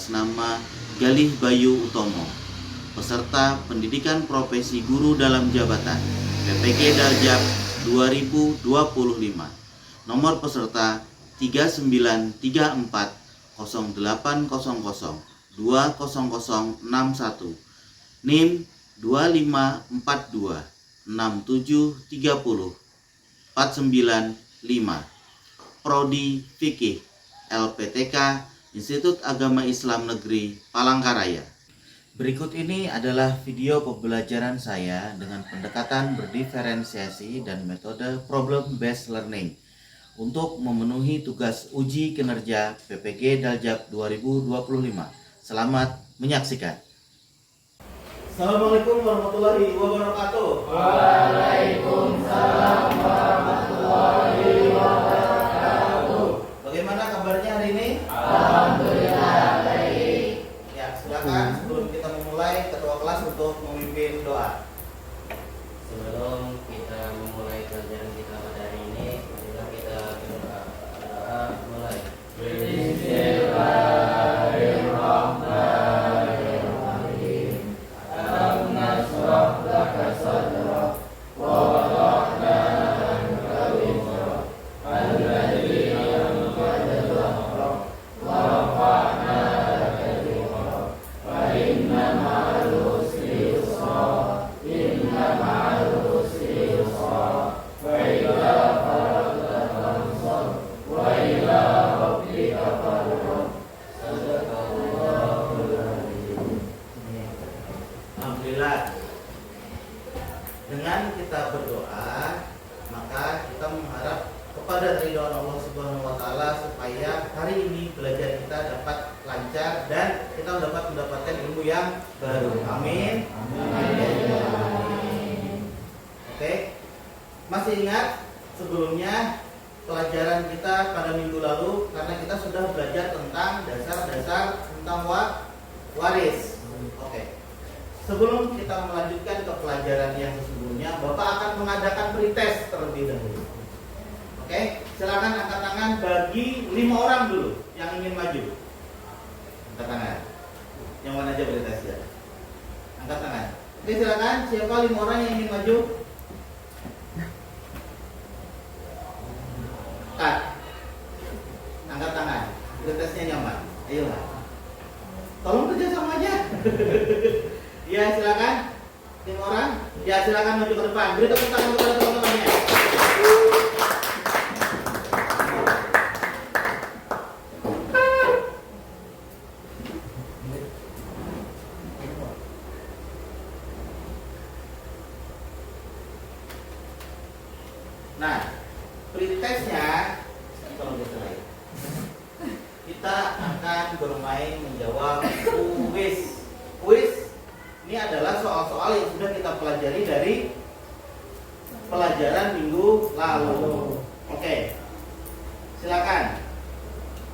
atas nama Galih Bayu Utomo, peserta pendidikan profesi guru dalam jabatan PPG Daljab 2025. Nomor peserta 393408002061, NIM 25426730 495, Prodi Fikih LPTK Institut Agama Islam Negeri Palangkaraya. Berikut ini adalah video pembelajaran saya dengan pendekatan berdiferensiasi dan metode problem based learning untuk memenuhi tugas uji kinerja PPG Daljab 2025. Selamat menyaksikan. Assalamualaikum warahmatullahi wabarakatuh. Waalaikumsalam warahmatullahi wabarakatuh. Bagaimana kabarnya hari ini? Alhamdulillah baik. Ya, silakan sebelum kita memulai ketua kelas untuk memimpin doa. Sebelum kita memulai pelajaran kita pada hari ini, marilah kita berdoa. Mulai. Bismillahirrahmanirrahim. Alam nasrah laka sadrak wa wada'na anka wizrak alladzi anqadha dhahrak wa rafa'na laka dhikrak fa inna ma'al usri yusra inna ma'al usri yusra fa idza faragta fansab wa ila rabbika farghab. Sadaqallahul adzim. Alhamdulillah. Dengan kita berdoa, maka kita mengharap kepada ridho Allah Subhanahu wa taala supaya hari ini belajar kita dapat lancar dan kita dapat mendapatkan ilmu yang baru. Amin. Oke. Masih ingat sebelumnya pelajaran kita pada minggu lalu, karena kita sudah belajar tentang dasar-dasar tentang waris. Oke. Sebelum kita melanjutkan ke pelajaran yang sesungguhnya, Bapak akan mengadakan pretest terlebih dahulu. Oke, silakan angkat tangan bagi 5 orang dulu yang ingin maju. Angkat tangan. Yang mana aja pretest ya? Angkat tangan. Oke, silakan. Siapa 5 orang yang ingin maju? Angkat. Angkat tangan. Pretestnya nyaman. Ayo. Tolong kerja sama aja. Ya, silakan. 5 orang. Ya, silakan maju ke depan. Beri tepuk tangan kepada teman-temannya. Nah, pretestnya tolong diselesaikan. Kita akan bermain menjawab kuis. Kuis ini adalah soal-soal yang sudah kita pelajari dari pelajaran minggu lalu. Oke, silakan.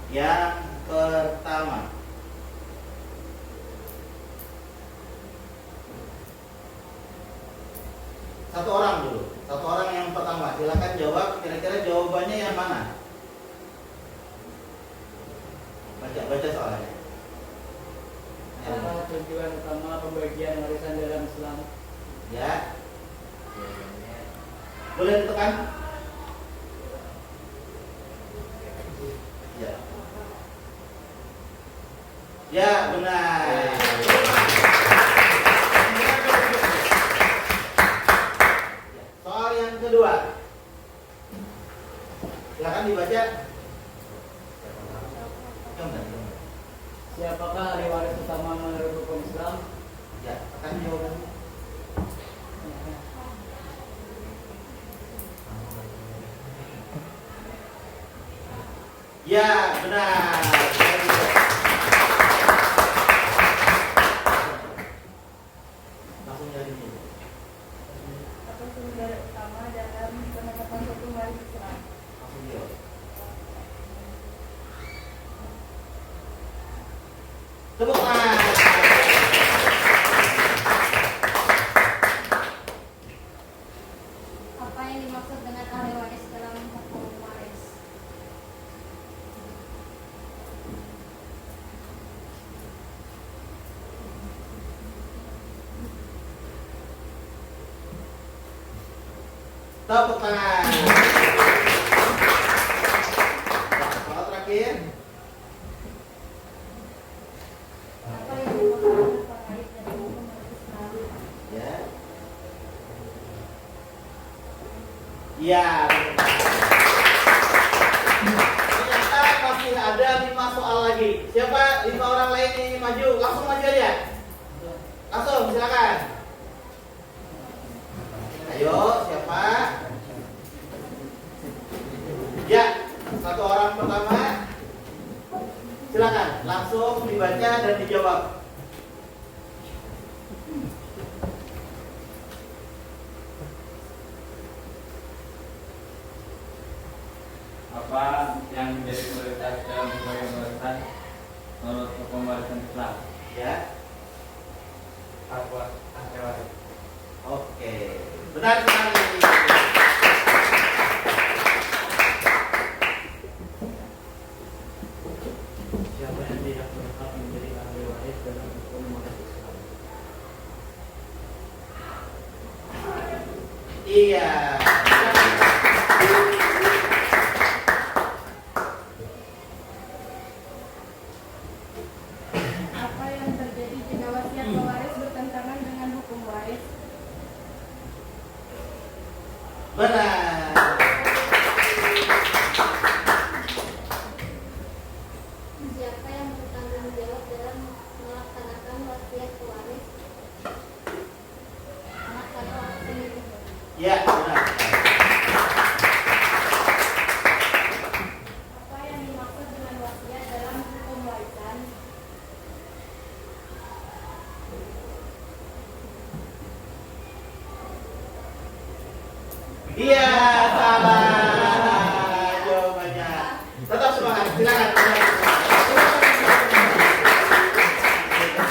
Yang pertama, satu orang dulu. Satu orang yang pertama, silakan jawab. Kira-kira jawabannya yang mana? Baca soalnya. Apa tujuan utama pembagian warisan dalam Islam? Ya, boleh ditekan? Ya. Ya, benar. Soal yang kedua, silakan dibaca. Siapakah ahli waris utama menurut hukum Islam? Ya, akan jawabannya. Ya, benar. Langsung jadi ini. Apa sumber utama dalam penetapan hukum waris Islam? Langsung jawab. Tepuk tangan. Apa yang dimaksud dengan ahli waris dalam hukum waris? Tepuk tangan. Soal terakhir. Apa yang dimaksud terkait dari hukum Islam? Ya. Ya. Ternyata masih ada 5 soal lagi. Siapa 5 orang lain yang ingin maju? Langsung maju aja. Langsung silakan. Ayo, siapa? Ya, 1 orang pertama. Silakan, langsung dibaca dan dijawab. Apa yang menjadi prioritas dalam pembagian warisan menurut hukum warisan Islam? Ya. Apa ahli waris? Oke, benar sekali. Siapa yang tidak berhak menjadi ahli waris dalam hukum waris Islam? Iya. Apa yang terjadi jika wasiat pewaris bertentangan dengan hukum waris? Benar. Siapa yang bertanggung jawab dalam melaksanakan wasiat pewaris? Anak atau anak sendiri? Ya, benar. Apa yang dimaksud dengan wasiat dalam hukum warisan? Iya, salah jawabannya. Tetap semangat, silakan.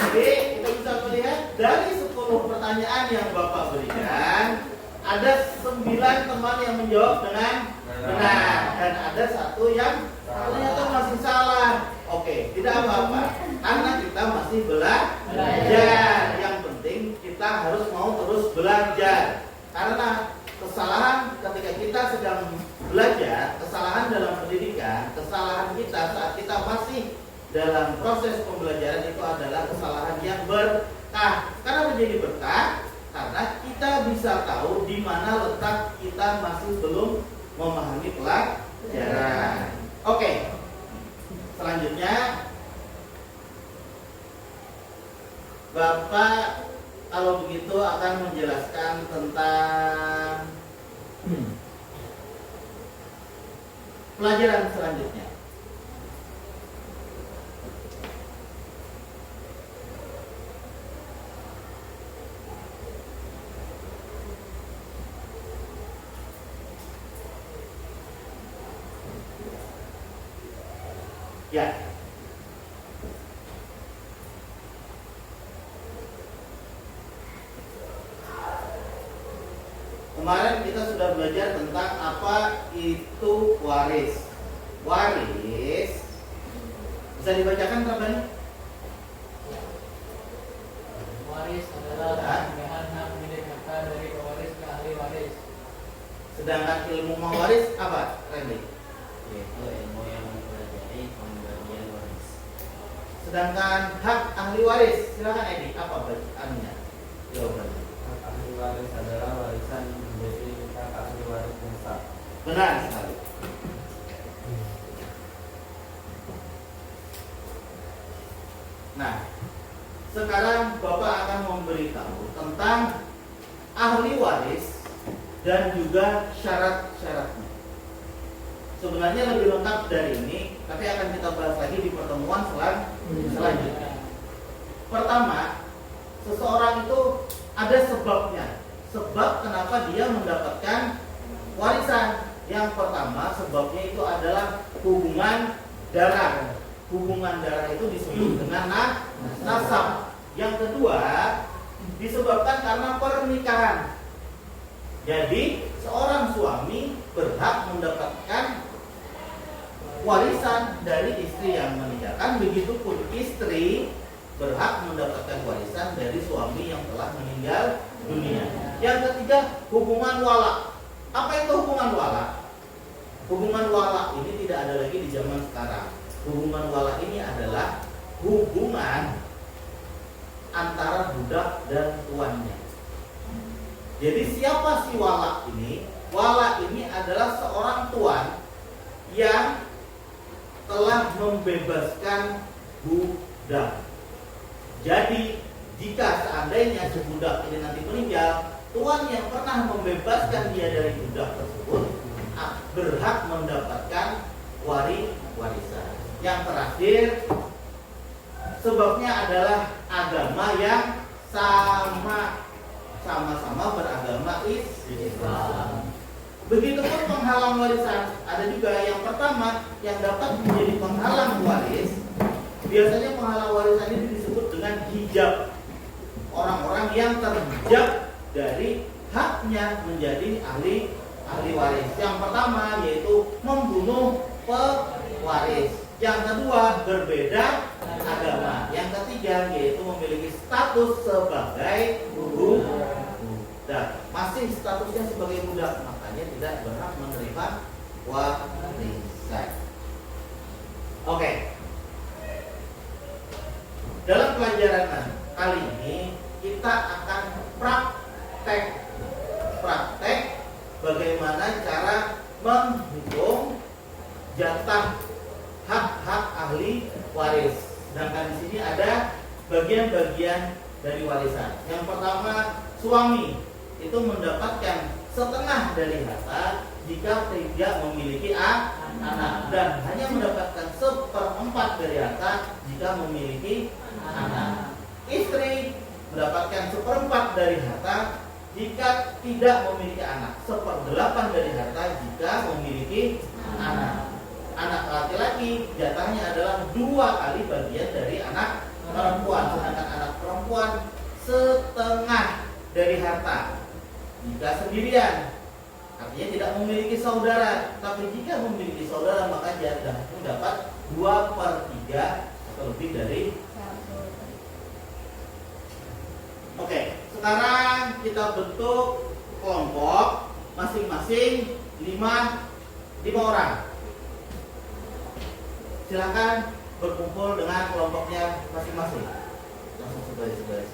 Jadi kita bisa melihat dari 10 pertanyaan yang Bapak berikan, ada 9 teman yang menjawab dengan benar dan ada 1 yang ternyata masih salah. Oke, tidak apa-apa, karena kita masih belajar. Yang penting kita harus mau terus belajar. Karena kesalahan ketika kita sedang belajar, kesalahan dalam pendidikan, kesalahan kita saat kita masih dalam proses pembelajaran itu adalah kesalahan yang berkah. Karena menjadi berkah karena kita bisa tahu di mana letak kita masih belum memahami pelajaran. Oke. Selanjutnya Bapak kalau begitu akan menjelaskan tentang pelajaran selanjutnya. Ya. Kemarin kita sudah belajar tentang apa itu waris. Waris bisa dibacakan Rabani? Waris adalah pengalihan hak milik harta dari pewaris ke ahli waris. Sedangkan ilmu mewaris apa, Randy? Yaitu ilmu yang mempelajari pembagian waris. Sedangkan hak ahli waris, silakan Edi, apa bacaannya? Jawabannya. Hak ahli waris adalah warisan menjadi hak ahli waris yang sah. Benar sekali. Nah, sekarang Bapak akan memberitahu tentang ahli waris dan juga syarat-syaratnya. Sebenarnya lebih lengkap dari ini, tapi akan kita bahas lagi di pertemuan selanjutnya. Pertama, seseorang itu ada sebabnya. Sebab kenapa dia mendapatkan warisan. Yang pertama, sebabnya itu adalah hubungan darah. Hubungan darah itu disebut dengan nasab. Yang kedua, disebabkan karena pernikahan. Jadi, seorang suami berhak mendapatkan warisan dari istri yang menikahkan. Begitupun istri berhak mendapatkan warisan dari suami yang telah meninggal dunia. Yang ketiga, hubungan wala. Apa itu hubungan wala? Hubungan wala ini tidak ada lagi di zaman sekarang. Hubungan wala ini adalah hubungan antara budak dan tuannya. Jadi siapa si wala ini? Wala ini adalah seorang tuan yang telah membebaskan budak. Jadi jika seandainya si budak ini nanti meninggal, tuan yang pernah membebaskan dia dari budak tersebut berhak mendapatkan warisan. Yang terakhir, sebabnya adalah agama yang sama-sama beragama Islam. Begitupun penghalang warisan. Ada juga yang pertama yang dapat menjadi penghalang waris. Biasanya penghalang warisan ini disebut dengan hijab. Orang-orang yang terhijab dari haknya menjadi ahli waris. Yang pertama yaitu membunuh pewaris. Yang kedua berbeda agama. Yang ketiga yaitu memiliki status sebagai budak. Masih statusnya sebagai budak, makanya tidak berhak menerima warisan. Oke. Dalam pelajaran kali ini kita akan praktek bagaimana cara menghitung jatah hak-hak ahli waris. Sedangkan di sini ada bagian-bagian dari warisan. Yang pertama, suami itu mendapatkan setengah dari harta jika tidak memiliki anak, dan hanya mendapatkan 1/4 dari harta jika memiliki anak. Istri mendapatkan 1/4 dari harta jika tidak memiliki anak, 1/8 dari harta jika memiliki anak. Anak laki-laki jatahnya adalah 2 kali bagian dari anak perempuan, sedangkan anak perempuan setengah dari harta jika sendirian, artinya tidak memiliki saudara. Tapi jika memiliki saudara maka jatahnya dapat 2/3 atau lebih dari. Oke, sekarang kita bentuk kelompok masing-masing 5 orang. Silakan berkumpul dengan kelompoknya masing-masing. Langsung sebaris-baris.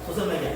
Susun meja.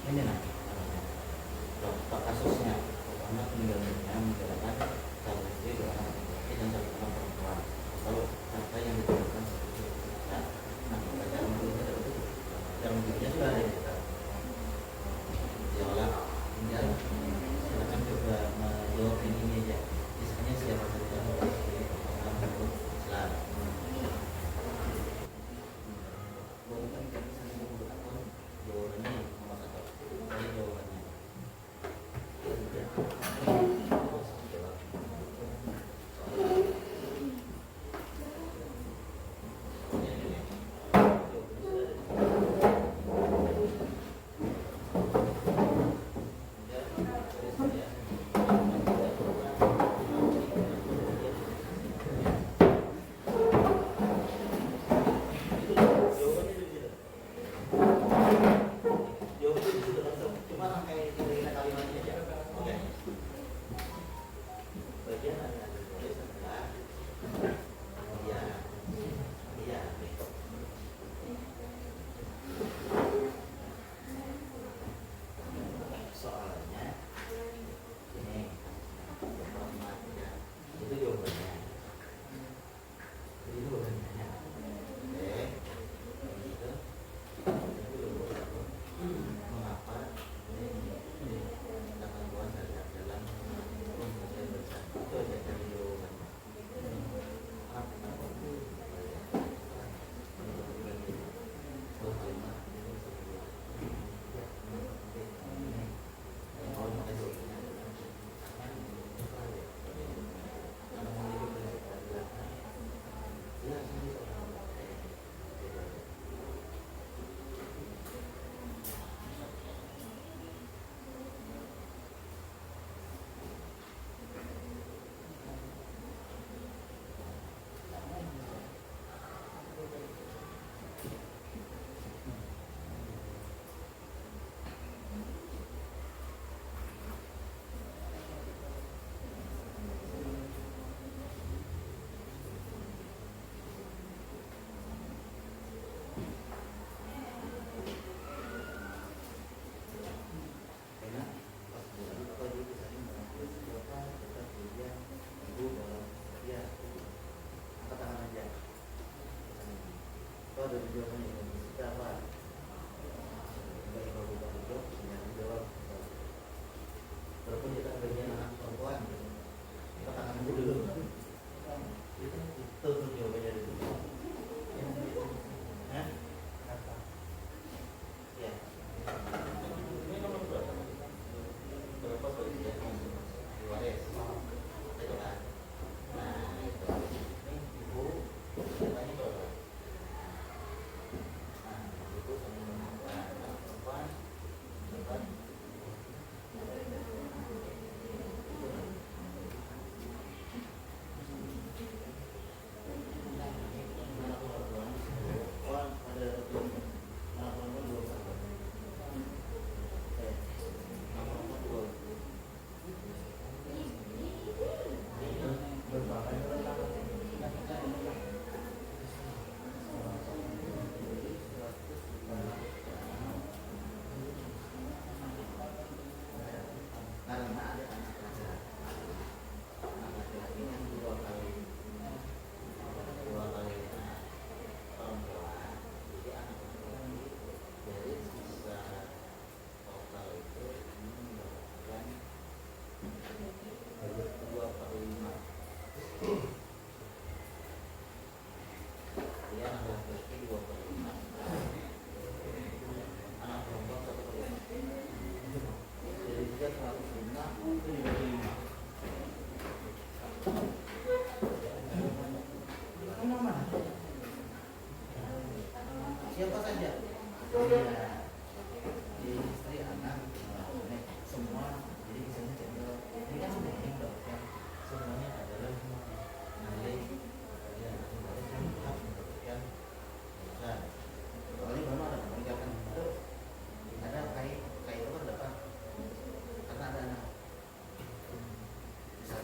Ini nah, kasusnya anak meninggal dunia menggunakan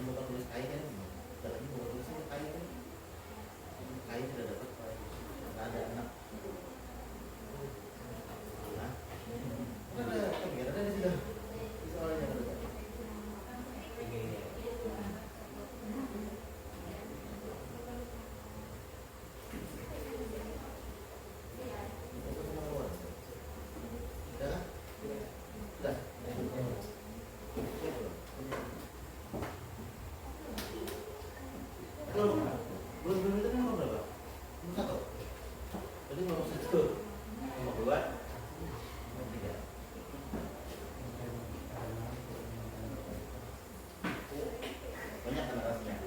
yang bukan tulis KAI kan, dalamnya bukan tulisnya KAI kan, KAI tidak dapat, nggak ada anak. Nah, ada kan biar ada di situ. Soalnya ada. Sudah. Belum itu kan nomor berapa? Nomor 1. Jadi nomor 1, nomor 2, nomor 3. Banyak kan rasanya.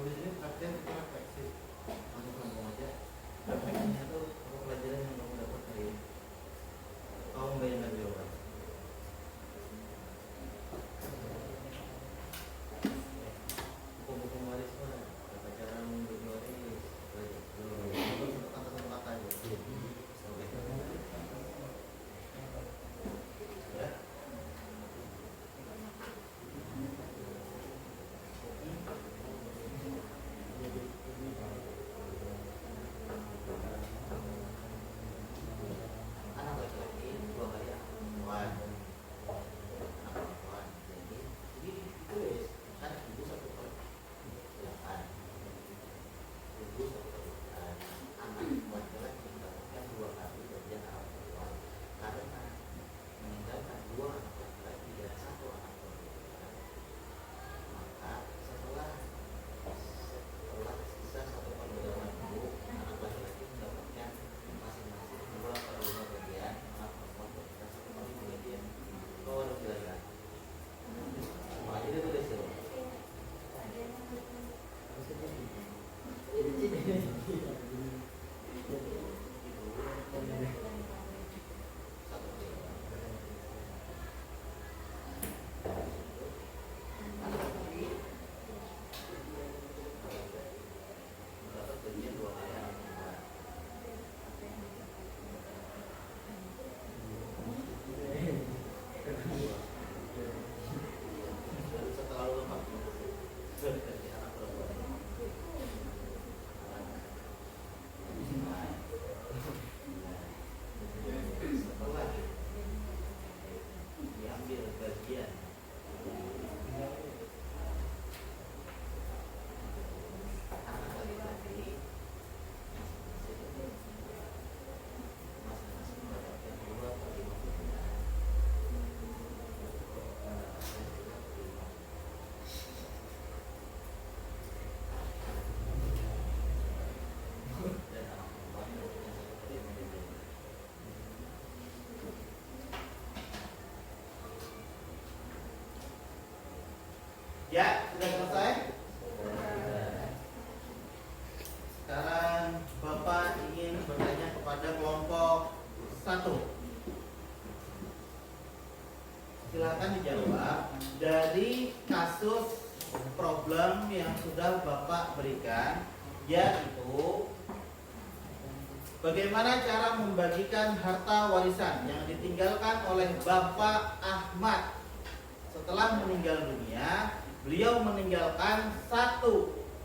Kalau di sini praktek kita refleksi, langsung ngomong aja. Refleksinya tuh apa pelajaran yang kamu dapat hari ini? Kamu bayangkan jawaban. Buku-buku waris mah, tata cara memberi waris, kata-kata aja. Oke. Ya. Anak laki-laki 2 kali perempuan, anak perempuan. Jadi ditulis kan ibu 1/8, ibu 1/8. Anak laki-laki mendapatkan 2 kali bagian anak perempuan karena meninggalkan 2 anak laki-laki dan 1 anak perempuan. Maka setelah sisa 1/8 ibu, anak laki-laki mendapatkan masing-masing 2/5 bagian, anak perempuan mendapatkan 1/5 bagian. Kau harus jelaskan. Semua aja dia tulis tuh. Mendapat bagian 2 kali anak perempuan. Setelah lu lemak sudah dikasih anak perempuan. Setelah diambil bagian anak laki-laki, masing-masing mendapatkan 2/5 bagian. Dan anak perempuan mendapatkan 1/5 bagian. Ya, sudah selesai. Sekarang Bapak ingin bertanya kepada kelompok 1. Silakan dijawab dari kasus problem yang sudah Bapak berikan, yaitu bagaimana cara membagikan harta warisan yang ditinggalkan oleh Bapak Ahmad setelah meninggal dunia, beliau meninggalkan 1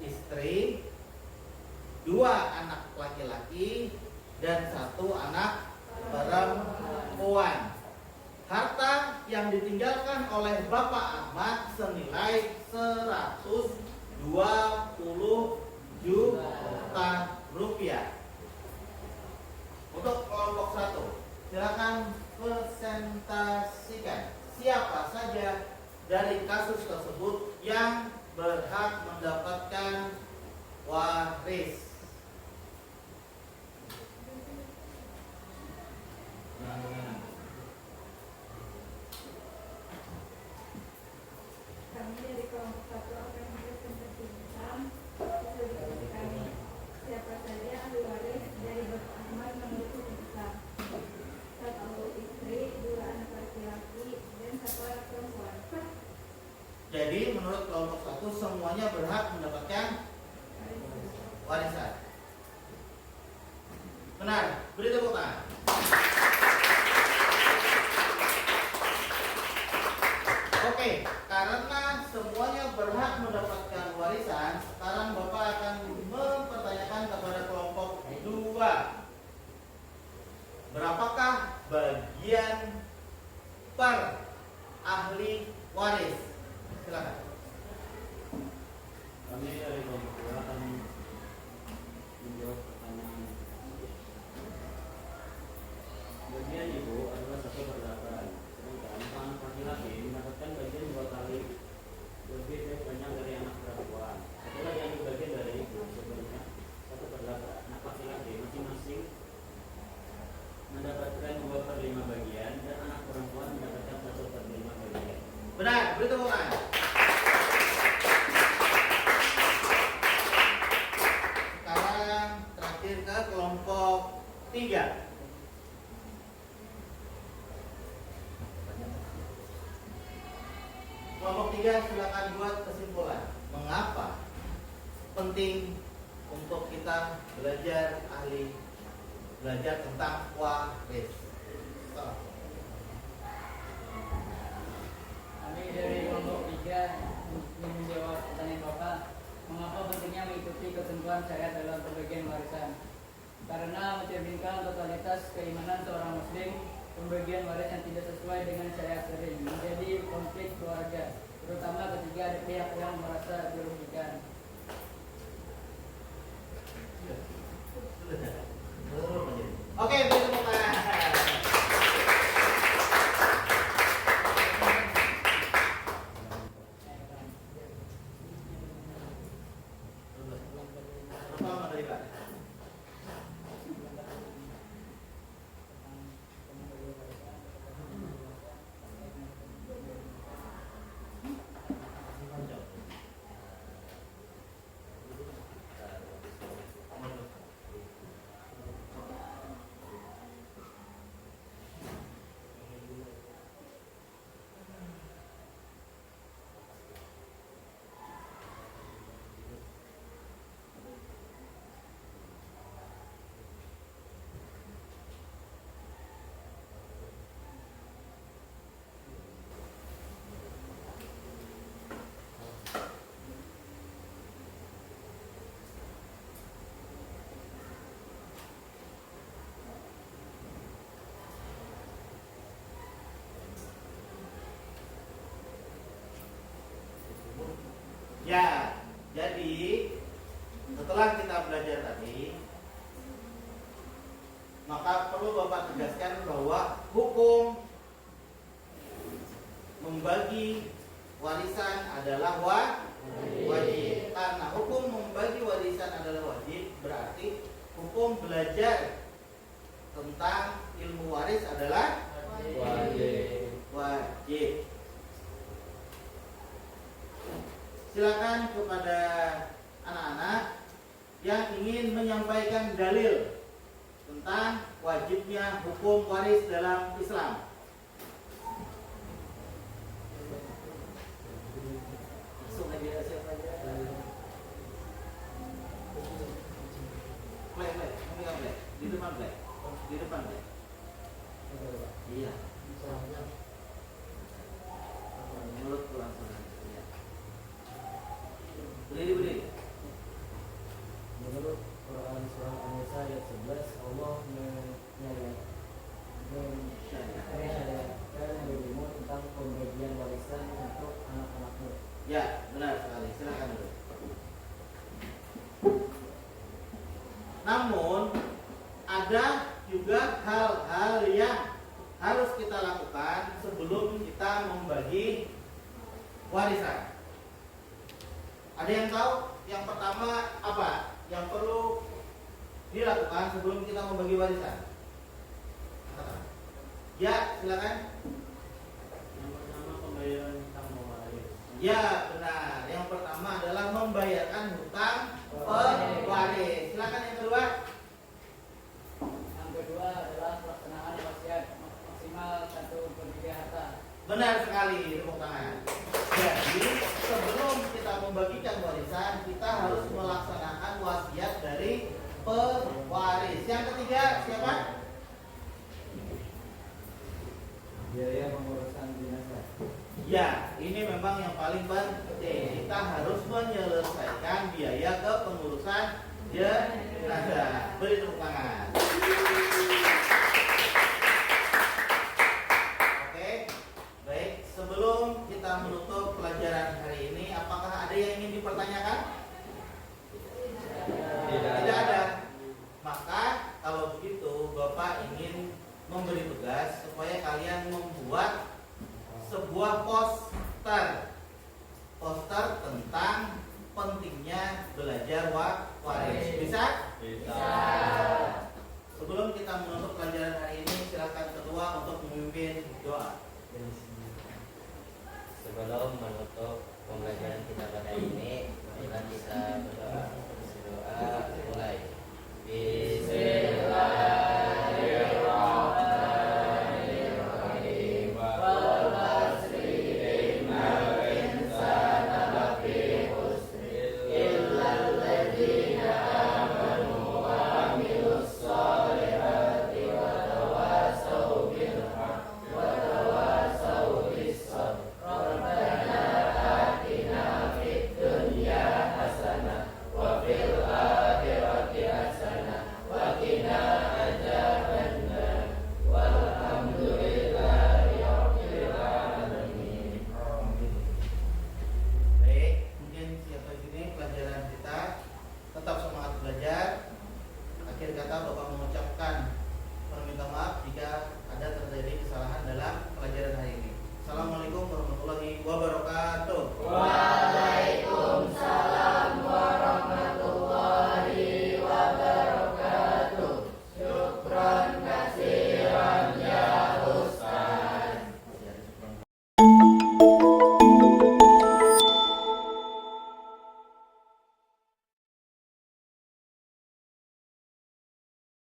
istri, 2 anak laki-laki, dan 1 anak perempuan. Harta yang ditinggalkan oleh Bapak Ahmad senilai 120 juta rupiah. Untuk kelompok 1, silakan presentasikan siapa saja dari kasus tersebut yang berhak mendapatkan waris. Kami dari kelompok 1 akan mempresentasikan sesuai kami siapa saja ahli waris dari Bapak Ahmad menurut hukum Islam. 1 istri, 2 anak laki-laki, dan 1 anak perempuan. Jadi menurut kelompok 1 semuanya berhak mendapatkan warisan. Benar, beri tepuk tangan. Oke, karena semuanya berhak mendapatkan warisan, sekarang Bapak akan mempertanyakan kepada kelompok 2. Berapakah bagian per ahli waris? Silakan. Kami dari kelompok 2 akan menjawab pertanyaan. Bagian ibu adalah 1/8, sedangkan anak laki-laki mendapatkan bagian 2 kali lebih banyak dari anak perempuan. Setelah yang bagian dari ibu sebanyak 1/8, anak laki-laki masing-masing mendapatkan 2/5 bagian dan anak perempuan mendapatkan 1/5 bagian. Benar, beri tepuk tangan. Sekarang terakhir ke kelompok 3. Kelompok 3 silakan buat kesimpulan. Mengapa penting untuk kita belajar tentang waris? Kami dari kelompok 3 ingin menjawab pertanyaan Bapak, mengapa pentingnya mengikuti ketentuan syariat dalam pembagian warisan? Karena mencerminkan totalitas keimanan seorang muslim, pembagian waris yang tidak sesuai dengan syariat sering menjadi konflik keluarga, terutama ketika ada pihak yang merasa dirugikan. Oke, beri tepuk tangan. Pertama dari Pak. Ya, jadi setelah kita belajar tadi, maka perlu Bapak tegaskan bahwa hukum membagi warisan adalah wajib. Karena hukum membagi warisan adalah wajib, berarti hukum belajar tentang ilmu waris adalah wajib. Silakan kepada anak-anak yang ingin menyampaikan dalil tentang wajibnya hukum waris dalam Islam. Langsung aja, siapa aja. Play. Di depan play. Di depan play. Iya. Menurut Ya, benar sekali. Silakan dulu. Namun ada juga hal-hal yang harus kita lakukan sebelum kita membagi warisan. Ada yang tahu? Yang pertama apa yang perlu dilakukan sebelum kita membagi warisan? Ya, silakan. Yang pertama pembayaran hutang pewaris. Ya, benar. Yang pertama adalah membayarkan hutang pewaris. Silakan yang kedua. Yang kedua adalah pelaksanaan wasiat maksimal 1/3 harta. Benar sekali, tepuk tangan. Jadi sebelum kita membagikan warisan, kita harus melaksanakan wasiat dari pewaris. Yang ketiga siapa? Biaya pengurusan jenazah. Ya, ini memang yang paling penting. Kita harus menyelesaikan biaya kepengurusan jenazah. Beri tepuk tangan. Oke, baik. Sebelum kita menutup pelajaran hari ini, apakah ada yang ingin dipertanyakan? Tidak ada. Maka kalau begitu, Bapak ingin memberi tugas supaya kalian membuat sebuah poster